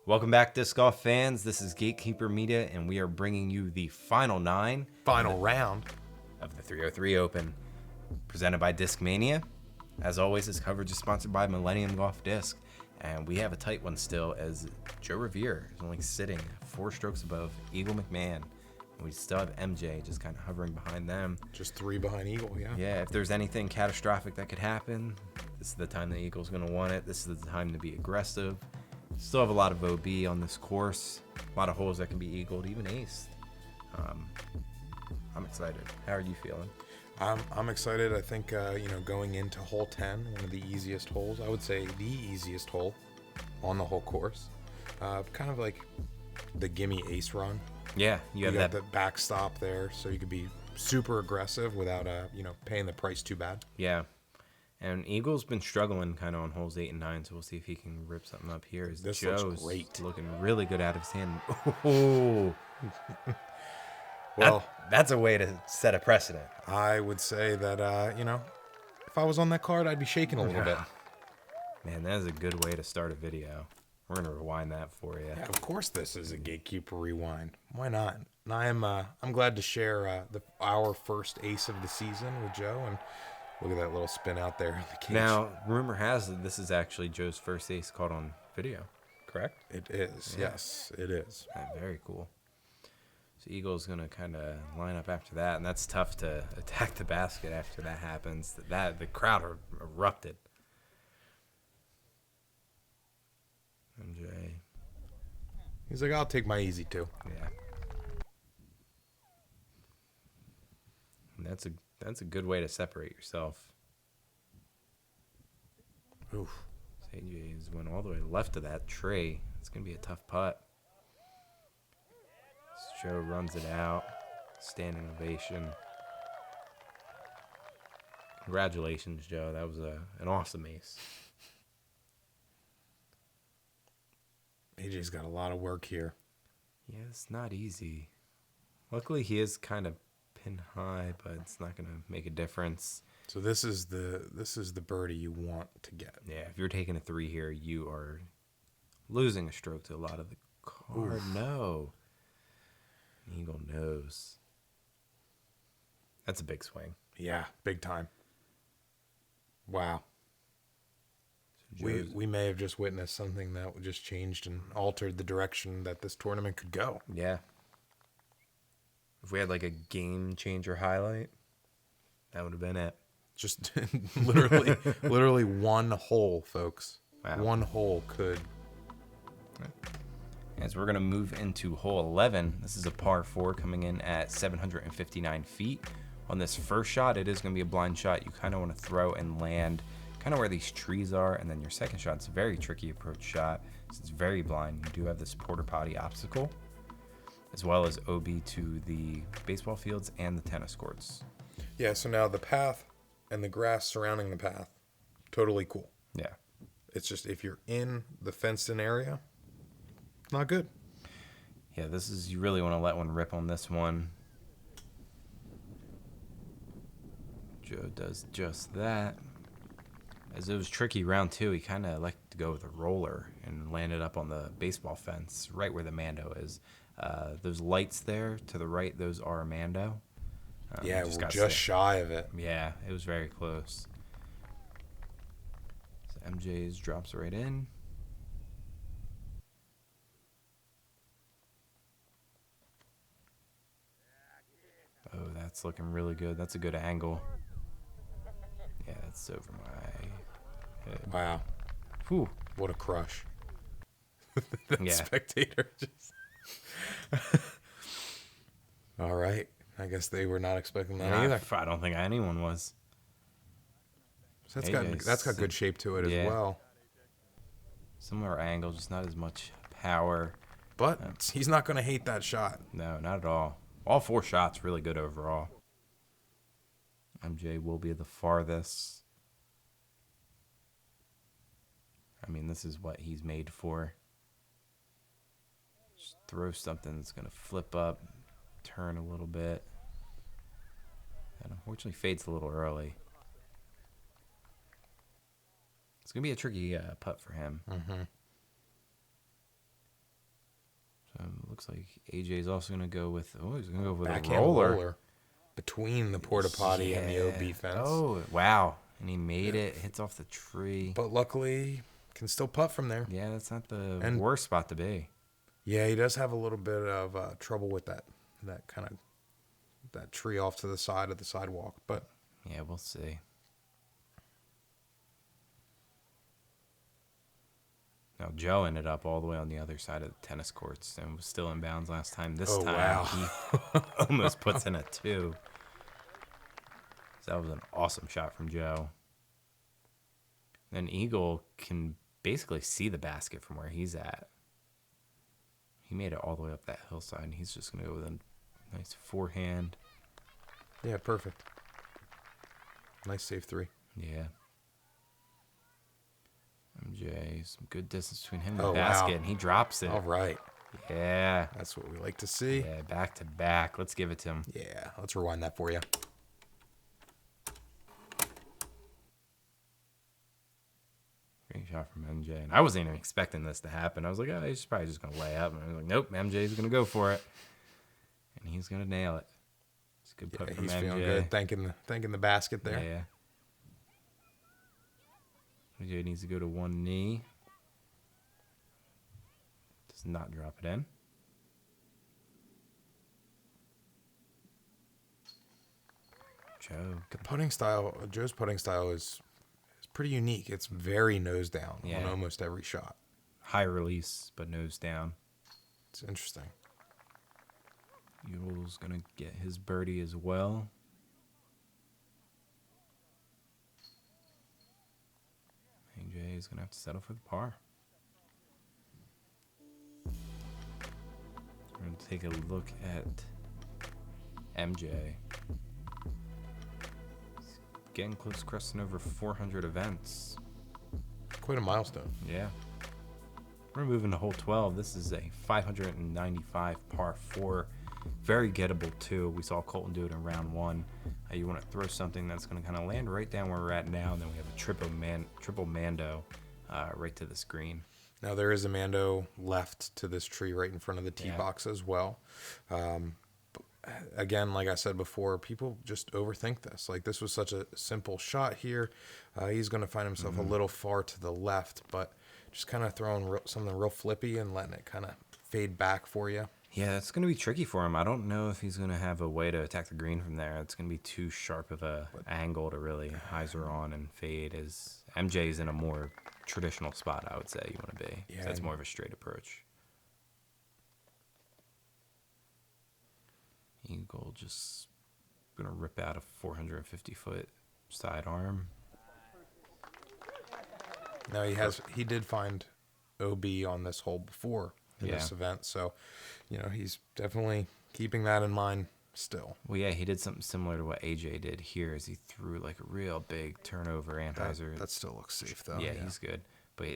Welcome back, disc golf fans. This is Gatekeeper Media, and we are bringing you the final round of the 303 Open, presented by Discmania. As always, this coverage is sponsored by Millennium Golf Disc, and we have a tight one still as Joe Rovere is only sitting 4 strokes above Eagle McMahon. And we still have MJ just kind of hovering behind them. Just 3 behind Eagle, yeah. Yeah, if there's anything catastrophic that could happen, this is the time the Eagle's going to want it. This is the time to be aggressive. Still have a lot of OB on this course. A lot of holes that can be eagled, even aced. I'm excited. How are you feeling? I'm excited. I think, going into hole 10, one of the easiest holes, I would say the easiest hole on the whole course. Kind of like the gimme ace run. Yeah, you have got that backstop there, so you could be super aggressive without, paying the price too bad. Yeah. And Eagle's been struggling kind of on holes 8 and 9, so we'll see if he can rip something up here. This Joe's looks great. Looking really good out of his hand. Oh. Well, that's a way to set a precedent. I would say that, if I was on that card, I'd be shaking a little bit. Man, that is a good way to start a video. We're going to rewind that for you. Yeah, of course this is a Gatekeeper Rewind. Why not? And I'm glad to share our first ace of the season with Joe, and look at that little spin out there in the cage. Now, rumor has it this is actually Joe's first ace caught on video, correct? It is. Yeah. Yes, it is. Very cool. So Eagle's going to kind of line up after that, and that's tough to attack the basket after that happens. The crowd erupted. MJ. He's like, I'll take my easy too. Yeah. And that's a good way to separate yourself. Oof. AJ's went all the way left of that tree. It's going to be a tough putt. Joe runs it out. Standing ovation. Congratulations, Joe. That was an awesome ace. AJ's got a lot of work here. Yeah, it's not easy. Luckily, he is kind of pin high, but it's not going to make a difference. So this is the birdie you want to get. Yeah, if you're taking a 3 here, you are losing a stroke to a lot of the card. Oof. No. Eagle knows. That's a big swing. Yeah, big time. Wow. So we may have just witnessed something that just changed and altered the direction that this tournament could go. Yeah. If we had like a game changer highlight, that would have been it. Just literally one hole, folks. Wow. One hole could. As we're going to move into hole 11, this is a par 4 coming in at 759 feet. On this first shot, it is going to be a blind shot. You kind of want to throw and land kind of where these trees are, and then your second shot is a very tricky approach shot. It's very blind. You do have this porta potty obstacle, as well as OB to the baseball fields and the tennis courts. Yeah, so now the path and the grass surrounding the path, totally cool. Yeah. It's just if you're in the fenced-in area, not good. Yeah, you really want to let one rip on this one. Joe does just that. As it was tricky round 2, he kind of liked to go with a roller and landed up on the baseball fence right where the Mando is. Those lights there to the right, those are Mando. Yeah, we're just shy of it. Yeah, it was very close. So MJ's drops right in. Oh, that's looking really good. That's a good angle. Yeah, that's over my head. Wow. Whew. What a crush. That spectator just... All right. I guess they were not expecting that either. I don't think anyone was. So that's got good shape to it as well. Similar angle, just not as much power. But he's not going to hate that shot. No, not at all. All 4 shots really good overall. MJ will be the farthest. I mean, this is what he's made for. Just throw something that's going to flip up, turn a little bit. And unfortunately fades a little early. It's going to be a tricky putt for him. Mm-hmm. looks like AJ's also going to go with, he's going to go with Backhand a roller. between the porta potty and the OB fence. Oh, wow. And he made it. Hits off the tree. But luckily, can still putt from there. Yeah, that's not the worst spot to be. Yeah, he does have a little bit of trouble with that tree off to the side of the sidewalk. But yeah, we'll see. Now, Joe ended up all the way on the other side of the tennis courts and was still in bounds last time. This time, he almost puts in a 2. So that was an awesome shot from Joe. Then Eagle can basically see the basket from where he's at. He made it all the way up that hillside, and he's just going to go with a nice forehand. Yeah, perfect. Nice safe 3. Yeah. MJ, some good distance between him and the basket, and he drops it. All right. Yeah. That's what we like to see. Yeah, back to back. Let's give it to him. Yeah, let's rewind that for you. Great shot from MJ. And I wasn't even expecting this to happen. I was like, he's probably just going to lay up. And I was like, nope, MJ's going to go for it. And he's going to nail it. It's a good put from he's MJ. feeling good. Thanking the basket there. Yeah. MJ needs to go to one knee. Does not drop it in. Joe. Joe's putting style is pretty unique. It's very nose down Yeah. on almost every shot. High release, but nose down. It's interesting. Eagle's going to get his birdie as well. AJ is going to have to settle for the par. We're going to take a look at MJ. He's getting close to cresting over 400 events. Quite a milestone. Yeah. We're moving to hole 12. This is a 595 par 4. Very gettable, too. We saw Colton do it in round 1. You want to throw something that's going to kind of land right down where we're at now, and then we have a triple Mando right to the screen. Now, there is a Mando left to this tree right in front of the tee box as well. Again, like I said before, people just overthink this. Like, this was such a simple shot here. He's going to find himself a little far to the left, but just kind of throwing something real flippy and letting it kind of fade back for you. Yeah, it's going to be tricky for him. I don't know if he's going to have a way to attack the green from there. It's going to be too sharp of a angle to really hyzer on and fade. As MJ's in a more traditional spot, I would say you want to be. Yeah, so it's more of a straight approach. Eagle just going to rip out a 450-foot sidearm. Now he did find OB on this hole before in this event, so he's definitely keeping that in mind still. Well, yeah, he did something similar to what AJ did here, as he threw like a real big turnover anti-hyzer. That still looks safe though. Yeah, he's good. But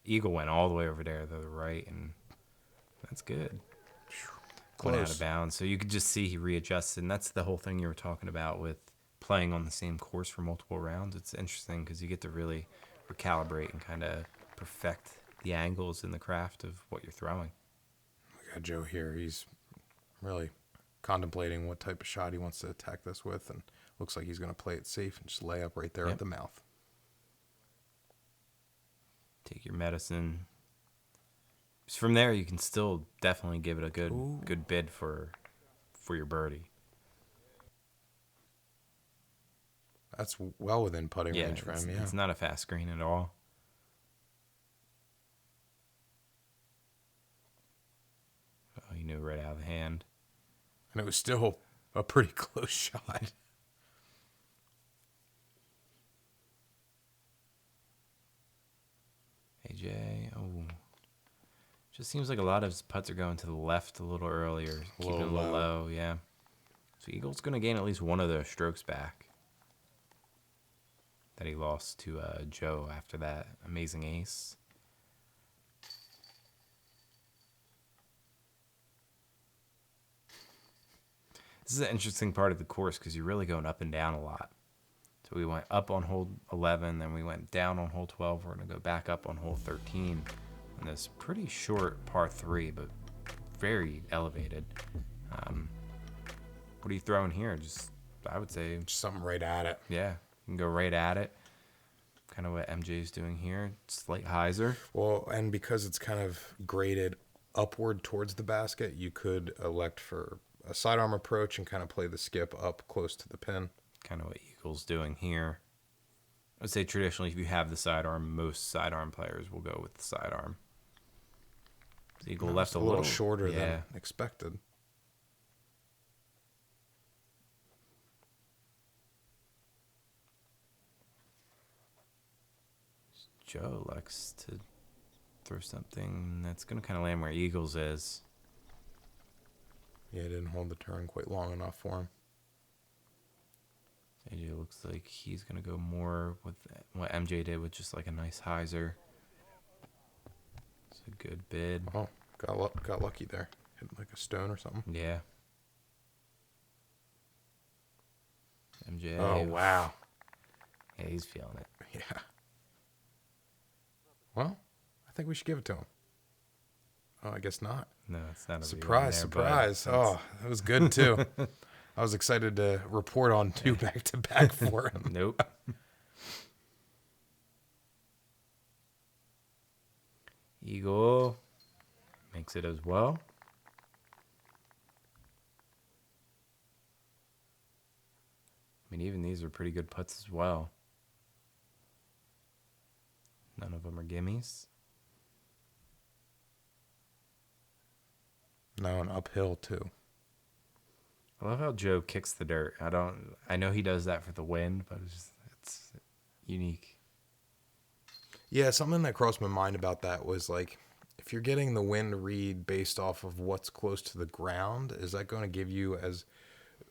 Eagle went all the way over there to the right, and that's good. Went out of bounds, so you could just see he readjusted, and that's the whole thing you were talking about with playing on the same course for multiple rounds. It's interesting because you get to really recalibrate and kind of perfect the angles in the craft of what you're throwing. We got Joe here. He's really contemplating what type of shot he wants to attack this with, and looks like he's going to play it safe and just lay up right there at the mouth. Take your medicine. From there, you can still definitely give it a good bid for your birdie. That's well within putting range for him. Yeah, it's not a fast screen at all. Oh, he knew right out of the hand. And it was still a pretty close shot. AJ, just seems like a lot of his putts are going to the left a little earlier, keeping it a little low, yeah. So Eagle's going to gain at least one of those strokes back that he lost to Joe after that amazing ace. This is an interesting part of the course because you're really going up and down a lot. So we went up on hole 11, then we went down on hole 12. We're going to go back up on hole 13 on this pretty short par 3, but very elevated. What are you throwing here? Just, I would say, Just something right at it. yeah, you can go right at it. Kind of what MJ is doing here. Slight hyzer. Well, and because it's kind of graded upward towards the basket, you could elect for a sidearm approach and kind of play the skip up close to the pin. Kind of what Eagle's doing here. I would say traditionally, if you have the sidearm, most sidearm players will go with the sidearm. Eagle left a little shorter yeah, than expected. Joe likes to throw something that's going to kind of land where Eagles is. Yeah, he didn't hold the turn quite long enough for him. AJ looks like he's going to go more with what MJ did with just like a nice hyzer. It's a good bid. Oh, got lucky there. Hit like a stone or something. Yeah. MJ. Oh, wow. Yeah, he's feeling it. Yeah. Well, I think we should give it to him. Oh, I guess not. No, it's not a Surprise. Oh, that was good too. I was excited to report on 2 back-to-back for him. Nope. Eagle makes it as well. I mean, even these are pretty good putts as well. None of them are gimmies. Now an uphill too. I love how Joe kicks the dirt. I know he does that for the wind, but it's unique. Yeah, something that crossed my mind about that was like, if you're getting the wind read based off of what's close to the ground, is that going to give you as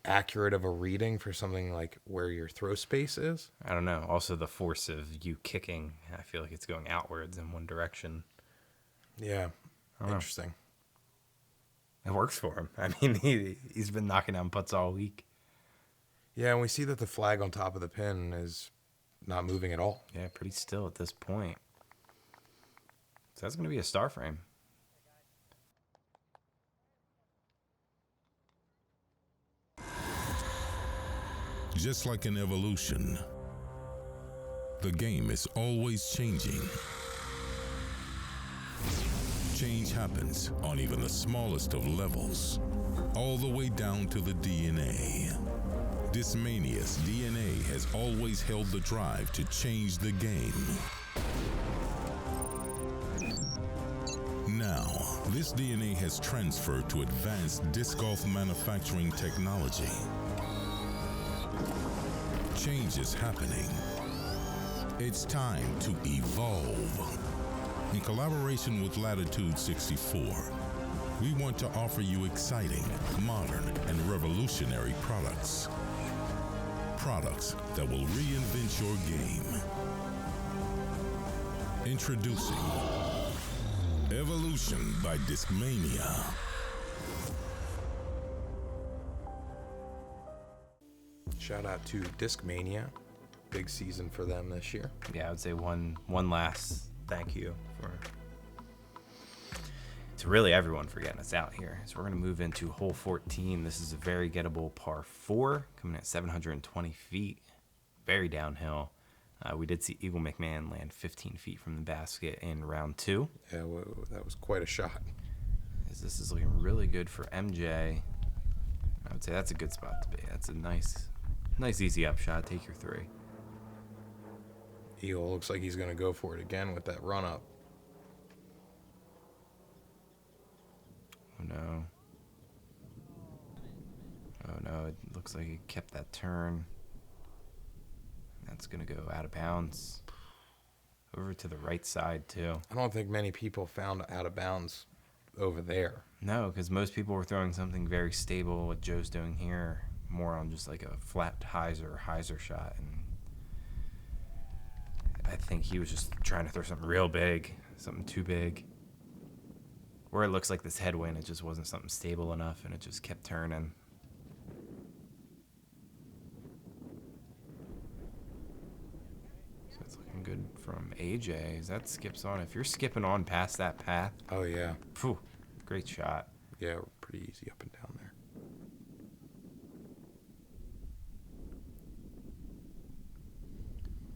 accurate of a reading for something like where your throw space is? I don't know. Also, the force of you kicking, I feel like it's going outwards in one direction. Yeah, interesting. It works for him. I mean, he's been knocking down putts all week. Yeah, and we see that the flag on top of the pin is not moving at all. Yeah, pretty still at this point. So that's going to be a star frame. Just like an evolution, the game is always changing. Change happens on even the smallest of levels, all the way down to the DNA. Discmania's DNA has always held the drive to change the game. Now, this DNA has transferred to advanced disc golf manufacturing technology. Change is happening. It's time to evolve. In collaboration with Latitude 64, we want to offer you exciting, modern, and revolutionary products. Products that will reinvent your game. Introducing Evolution by Discmania. Shout out to Discmania. Big season for them this year. Yeah, I would say one last thank you to really everyone for getting us out here. So we're going to move into hole 14. This is a very gettable par 4 coming at 720 feet. Very downhill. We did see Eagle McMahon land 15 feet from the basket in round 2. Yeah, that was quite a shot. This is looking really good for MJ. I would say that's a good spot to be. That's a nice easy up shot. Take your 3. Eagle looks like he's going to go for it again with that run up. Oh no. Oh no, it looks like he kept that turn. That's going to go out of bounds. Over to the right side too. I don't think many people found out of bounds over there. No, because most people were throwing something very stable. What Joe's doing here, more on just like a flat hyzer shot. And I think he was just trying to throw something real big, something too big. Where it looks like this headwind, it just wasn't something stable enough, and it just kept turning. So it's looking good from AJ. As that skips on. If you're skipping on past that path, Oh, yeah. phew, great shot. Yeah, pretty easy up and down there.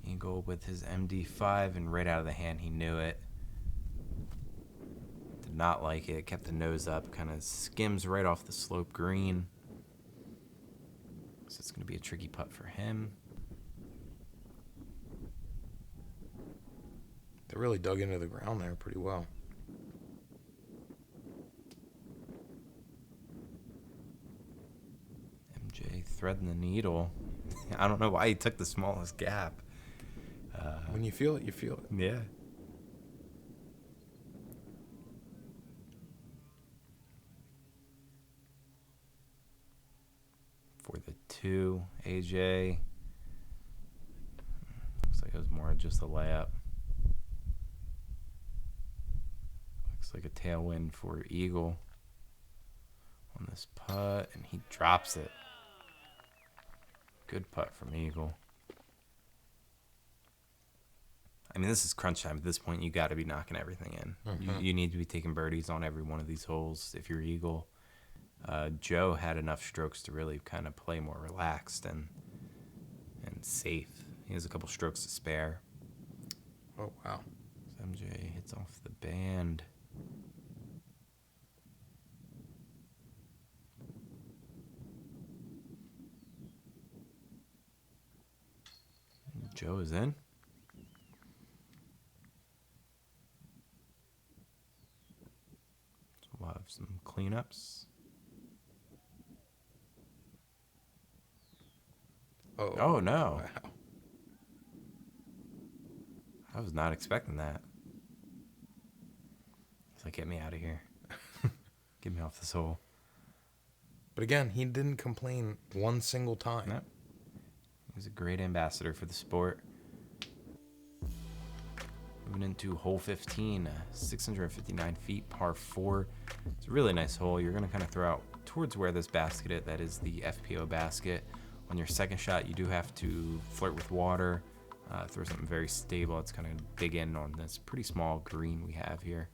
Eagle with his MD5, and right out of the hand, he knew it. Did not like it. Kept the nose up, kind of skims right off the slope green. So it's going to be a tricky putt for him. They really dug into the ground there pretty well. MJ threading the needle. I don't know why he took the smallest gap. When you feel it, you feel it. Yeah. For the 2, AJ. Looks like it was more just a layup. Looks like a tailwind for Eagle on this putt, and he drops it. Good putt from Eagle. I mean, this is crunch time. At this point, you got to be knocking everything in. Mm-hmm. You need to be taking birdies on every one of these holes if you're Eagle. Joe had enough strokes to really kind of play more relaxed and safe. He has a couple strokes to spare. Oh, wow. So MJ hits off the band. Joe is in. So we'll have some cleanups. Oh, no. Wow. I was not expecting that. It's like, get me out of here. Get me off this hole. But again, he didn't complain one single time. No. He's a great ambassador for the sport. Moving into hole 15, 659 feet, par 4. It's a really nice hole. You're going to kind of throw out towards where this basket is. That is the FPO basket. On your second shot, you do have to flirt with water. Throw something very stable. It's kind of dig in on this pretty small green we have here.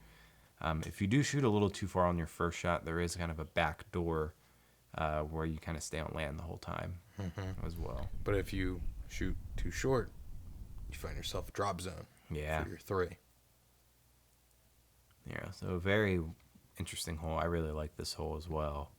If you do shoot a little too far on your first shot, there is kind of a back door where you kind of stay on land the whole time as well. But if you shoot too short, you find yourself drop zone. Yeah. For your 3. Yeah, so a very interesting hole. I really like this hole as well.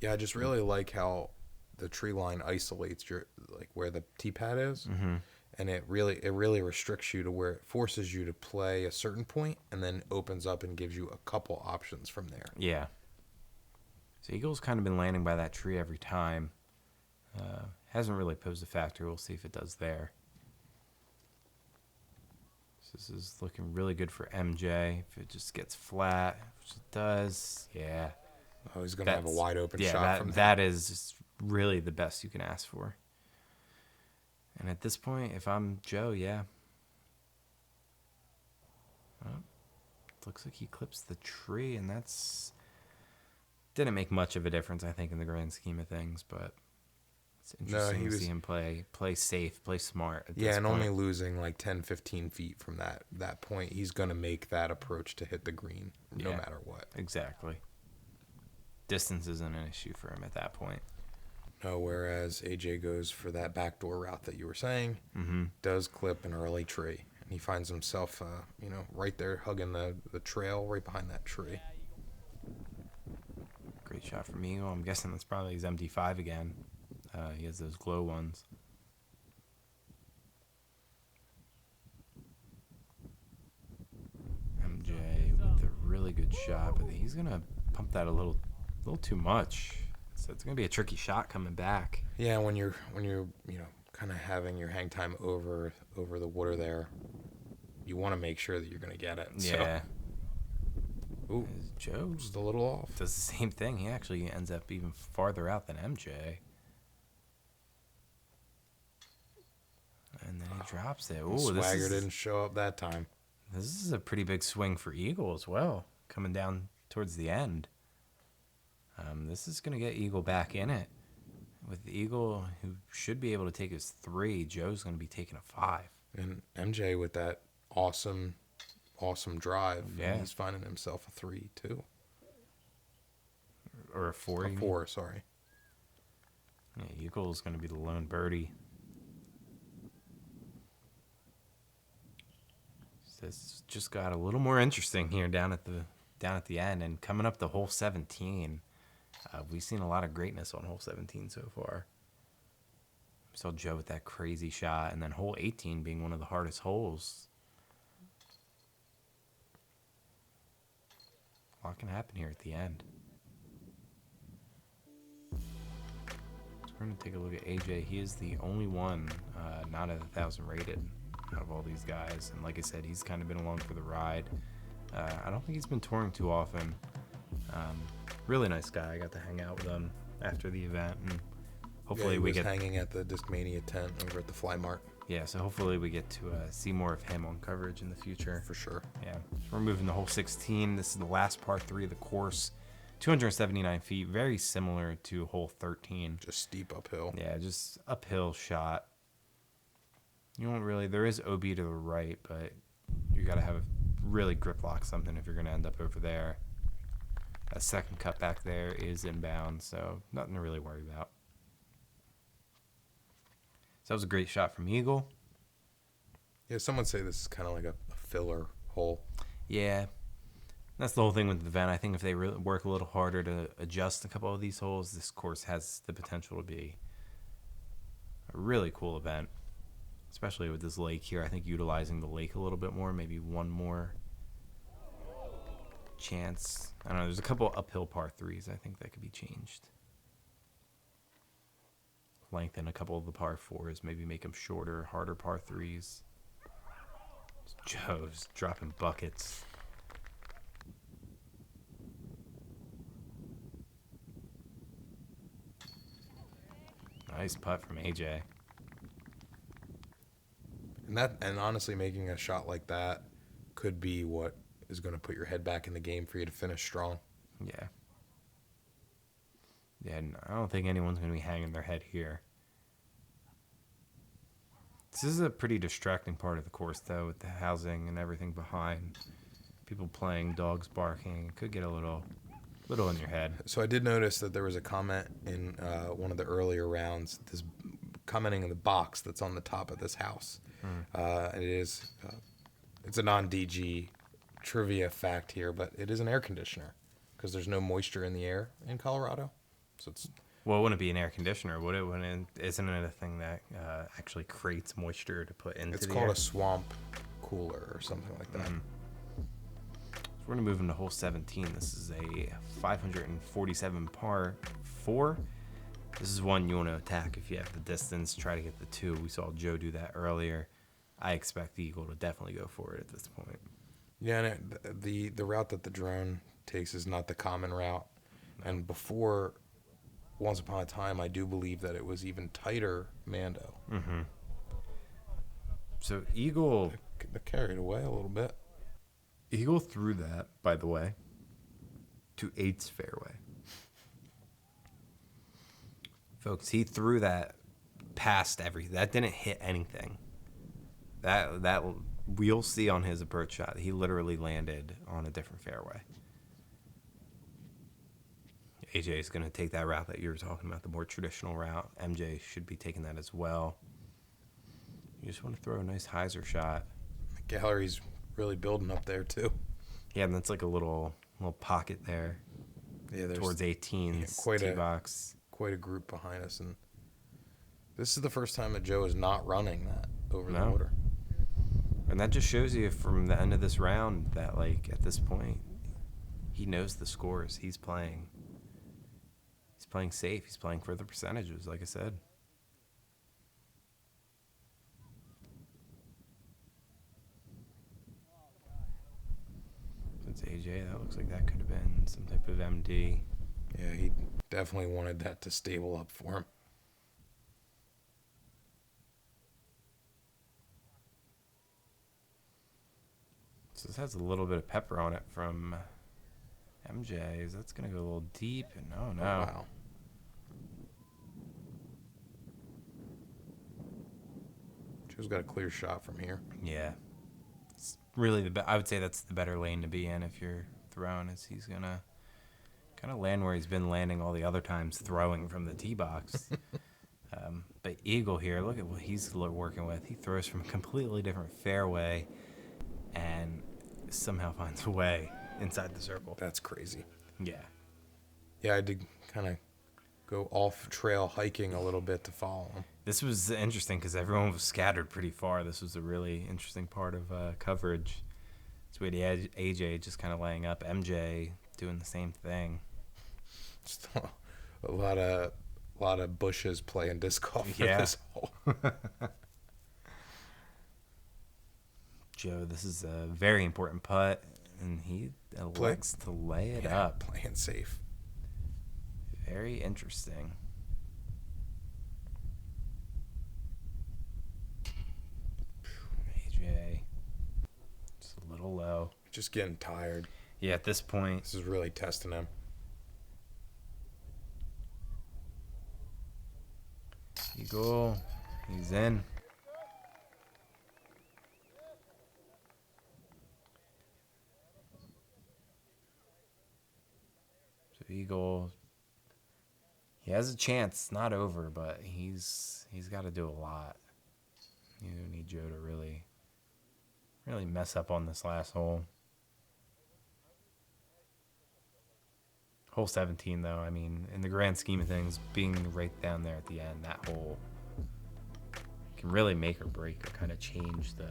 Yeah, I just really like how the tree line isolates your, like, where the tee pad is. Mm-hmm. And it really restricts you to where it forces you to play a certain point and then opens up and gives you a couple options from there. Yeah. So Eagle's kind of been landing by that tree every time. Hasn't really posed a factor. We'll see if it does there. So this is looking really good for MJ. If it just gets flat, which it does, yeah. Oh, he's going to have a wide open shot from there. That is just really the best you can ask for. And at this point, if I'm Joe, yeah. Well, looks like he clips the tree, and that's didn't make much of a difference, I think, in the grand scheme of things. But it's interesting to see him play safe, play smart. At this and point. only losing like 10, 15 feet from that point, he's going to make that approach to hit the green no matter what. Exactly. Distance isn't an issue for him at that point. No, whereas AJ goes for that backdoor route that you were saying, does clip an early tree, and he finds himself, right there hugging the trail right behind that tree. Great shot from Eagle. I'm guessing that's probably his MD5 again. He has those glow ones. MJ with a really good shot, but he's gonna pump that a little too much. So it's gonna be a tricky shot coming back. Yeah, when you're kind of having your hang time over the water there, you want to make sure that you're gonna get it. Yeah. So, ooh, Joe just a little off. does the same thing. He actually ends up even farther out than MJ. And then he drops it. Ooh, Swagger didn't show up that time. This is a pretty big swing for Eagle as well, coming down towards the end. This is going to get Eagle back in it. With Eagle, who should be able to take his 3, Joe's going to be taking a 5. And MJ with that awesome awesome drive. Yeah. And he's finding himself a 3 too. Or a 4. A 4, sorry. Yeah, Eagle's going to be the lone birdie. This just got a little more interesting here down at the end, and coming up to hole 17. We've seen a lot of greatness on hole 17 so far. We saw Joe with that crazy shot, and then hole 18 being one of the hardest holes. A lot can happen here at the end. So we're going to take a look at AJ. He is the only one not at 1,000 rated out of all these guys. And like I said, he's kind of been along for the ride. I don't think he's been touring too often. Really nice guy. I got to hang out with him after the event, and hopefully he we was get hanging at the Discmania tent over at the Fly Mart. Yeah, so hopefully we get to see more of him on coverage in the future. For sure. Yeah. So we're moving to hole 16. This is the last par 3 of the course. 279 feet, very similar to hole 13. Just steep uphill. Yeah, just uphill shot. You don't really, there is OB to the right, but you got to have really grip lock something if you're going to end up over there. That second cut back there is inbound, so nothing to really worry about. So that was a great shot from Eagle. Yeah, some would say this is kind of like a filler hole. Yeah, that's the whole thing with the event. I think if they really work a little harder to adjust a couple of these holes, this course has the potential to be a really cool event, especially with this lake here. I think utilizing the lake a little bit more, maybe one more chance. I don't know, there's a couple uphill par 3s I think that could be changed. Lengthen a couple of the par 4s, maybe make them shorter, harder par 3s. Joe's dropping buckets. Nice putt from AJ. And honestly, making a shot like that could be what is going to put your head back in the game for you to finish strong. Yeah. Yeah, and I don't think anyone's going to be hanging their head here. This is a pretty distracting part of the course, though, with the housing and everything behind. People playing, dogs barking. It could get a little in your head. So I did notice that there was a comment in one of the earlier rounds, this commenting in the box that's on the top of this house. It's a non-DG trivia fact here, but it is an air conditioner because there's no moisture in the air in Colorado. So it's Well, it wouldn't be an air conditioner, would it? Isn't it a thing that actually creates moisture to put into the air? It's called a swamp cooler or something like that. So we're going to move into hole 17. This is a 547 par 4. This is one you want to attack if you have the distance. Try to get the 2. We saw Joe do that earlier. I expect the Eagle to definitely go for it at this point. Yeah, and the route that the drone takes is not the common route. And before, once upon a time, I do believe that it was even tighter Mando. Mm-hmm. So Eagle Carried away a little bit. Eagle threw that, by the way, to 8's fairway. Folks, he threw that past everything. That didn't hit anything. That we'll see on his approach shot. He literally landed on a different fairway. AJ is going to take that route that you were talking about, the more traditional route. MJ should be taking that as well. You just want to throw a nice hyzer shot. The gallery's really building up there too. Yeah, and that's like a little pocket there. Yeah, there's towards 18's tee box. Quite a group behind us, and this is the first time that Joe is not running that over the motor. And that just shows you from the end of this round that, like, at this point, he knows the scores. He's playing safe. He's playing for the percentages, like I said. Since AJ, that looks like that could have been some type of MD. Yeah, he definitely wanted that to stable up for him. So this has a little bit of pepper on it from MJ's. That's going to go a little deep. And no. Oh, wow. Joe's got a clear shot from here. Yeah. It's really I would say that's the better lane to be in if you're throwing, is he's going to kind of land where he's been landing all the other times throwing from the tee box. But Eagle here, look at what he's working with. He throws from a completely different fairway and somehow finds a way inside the circle. That's crazy. Yeah. Yeah, I did kind of go off trail hiking a little bit to follow him. This was interesting because everyone was scattered pretty far. This was a really interesting part of coverage. So we had AJ just kind of laying up, MJ doing the same thing. Just a lot of bushes playing disc golf for this hole. Joe, this is a very important putt, and he elects to lay it up. Playing safe. Very interesting. AJ, just a little low. Just getting tired. Yeah, at this point. This is really testing him. Eagle, he's in. So Eagle, he has a chance. It's not over, but he's got to do a lot. You need Joe to really mess up on this last hole. Hole 17, though, I mean, in the grand scheme of things, being right down there at the end, that hole can really make or break or kind of change the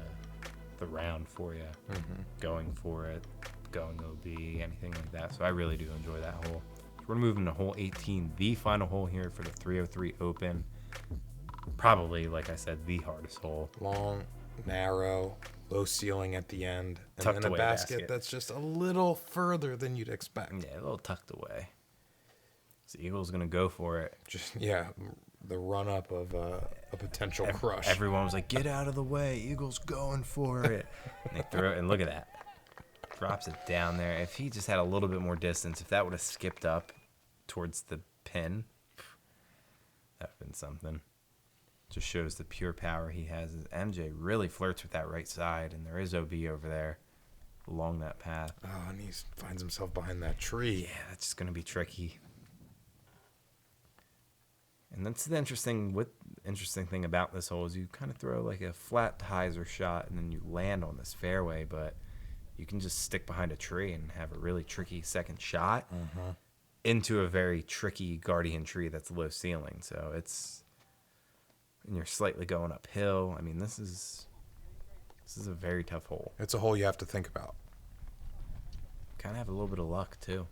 round for you. Mm-hmm. Going for it, going OB, anything like that. So I really do enjoy that hole. So we're moving to hole 18, the final hole here for the 303 Open. Probably, like I said, the hardest hole. Long, narrow, low ceiling at the end, and Tucked then a away basket that's just a little further than you'd expect. Yeah, a little tucked away. So Eagle's gonna go for it. Just the run up of a potential crush. Everyone was like, "Get out of the way! Eagle's going for it!" And they throw it, and look at that, drops it down there. If he just had a little bit more distance, if that would have skipped up towards the pin, that would have been something. Just shows the pure power he has. MJ really flirts with that right side, and there is OB over there along that path. Oh, and he finds himself behind that tree. Yeah, that's just going to be tricky. And that's the interesting thing about this hole is you kind of throw like a flat hyzer shot, and then you land on this fairway, but you can just stick behind a tree and have a really tricky second shot into a very tricky guardian tree that's low ceiling. So and you're slightly going uphill. I mean, this is a very tough hole. It's a hole you have to think about. Kind of have a little bit of luck too.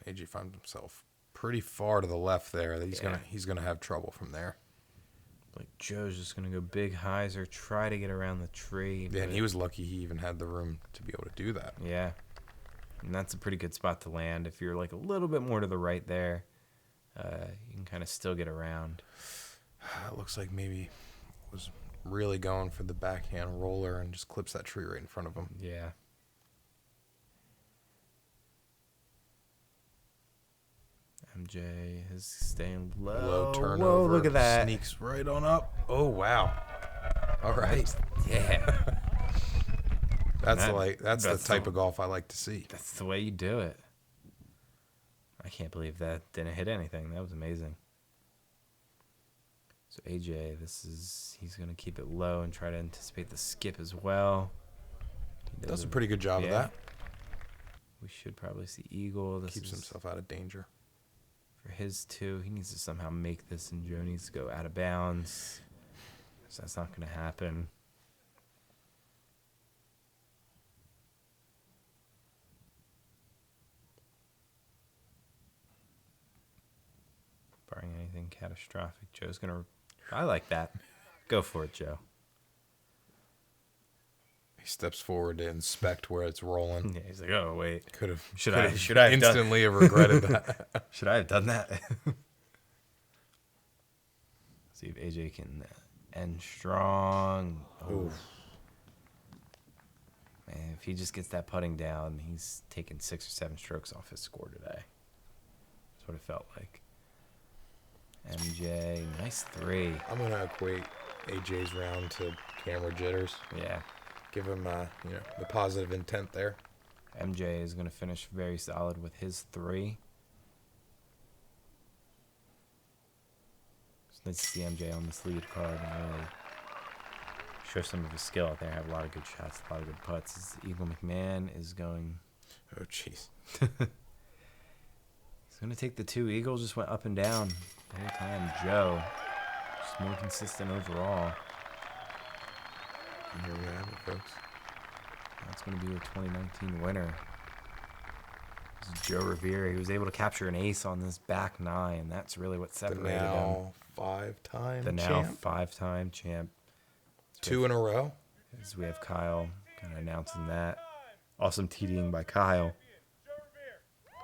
AJ finds himself pretty far to the left there. He's gonna have trouble from there. Like Joe's just gonna go big hyzer, try to get around the tree. Yeah, and he was lucky he even had the room to be able to do that. Yeah, and that's a pretty good spot to land. If you're like a little bit more to the right there, you can kind of still get around. It looks like maybe was really going for the backhand roller and just clips that tree right in front of him. Yeah. MJ is staying low. Low turnover. Whoa, look at that. Sneaks right on up. Oh, wow. All right. Yeah. That's the type of golf I like to see. That's the way you do it. I can't believe that didn't hit anything. That was amazing. So AJ, he's going to keep it low and try to anticipate the skip as well. Does a pretty good job of that. We should probably see Eagle. Keeps himself out of danger. For his two, he needs to somehow make this, and Joe needs to go out of bounds. So that's not going to happen. Barring anything catastrophic, Joe's going to... I like that. Go for it, Joe. He steps forward to inspect where it's rolling. Yeah, he's like, "Oh wait, should I have instantly have regretted that? Should I have done that?" See if AJ can end strong. Oh. Man, if he just gets that putting down, he's taking 6 or 7 strokes off his score today. That's what it felt like. MJ, nice 3. I'm gonna equate AJ's round to camera jitters. Yeah. give him, the positive intent there. MJ is going to finish very solid with his 3. It's nice to see MJ on this lead card and really show some of his skill out there. Have a lot of good shots, a lot of good putts. This Eagle McMahon is going... Oh, jeez. He's going to take the 2. Eagle just went up and down the whole time. Joe, just more consistent overall. And here we have it, folks. That's going to be a 2019 winner. This is Joe Rovere. He was able to capture an ace on this back 9. That's really what separated him. The now 5-time The now champ. 5-time champ. 2 in a row. As we have Kyle kind of announcing that. Awesome TDing by Kyle.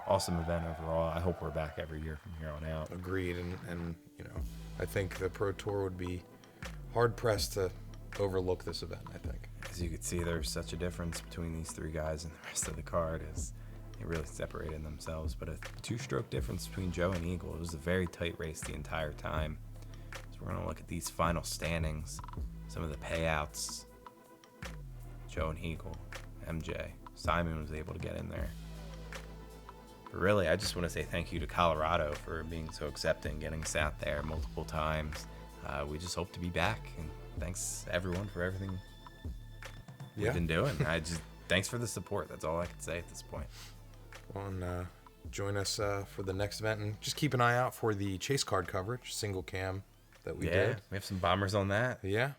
Awesome event overall. I hope we're back every year from here on out. Agreed. And I think the Pro Tour would be hard-pressed to overlook this event, I think. As you can see, there's such a difference between these 3 guys and the rest of the card. As they really separated themselves. But a 2-stroke difference between Joe and Eagle. It was a very tight race the entire time. So we're going to look at these final standings. Some of the payouts. Joe and Eagle. MJ. Simon was able to get in there. But really, I just want to say thank you to Colorado for being so accepting, getting us out there multiple times. We just hope to be back. And thanks, everyone, for everything we've been doing. Thanks for the support. That's all I can say at this point. Well, and join us for the next event. And just keep an eye out for the chase card coverage, single cam that we did. We have some bombers on that. Yeah.